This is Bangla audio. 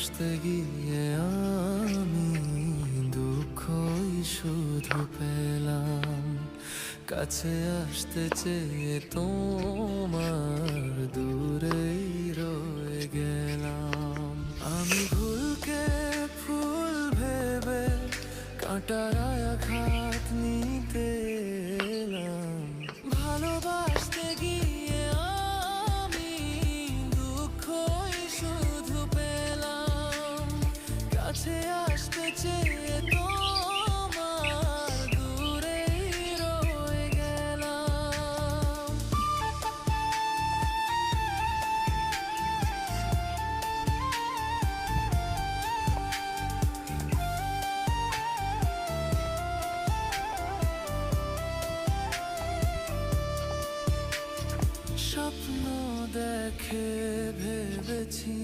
ভালোবাসতে গিয়ে আমি দুঃখই শুধু পেলাম। কাছে আসতে চেয়ে তোমার দূরেই রয়ে গেলাম। আমি ভুলকে ফুল ভেবে কাঁটার আঘাত নিতে এলাম। ভালোবাসতে গিয়ে আমি দুঃখই শুধু পেলাম। কাছে আসতে চেয়ে তোমার দূরেই রয়ে গেলাম। স্বপ্ন দেখে ভেবেছি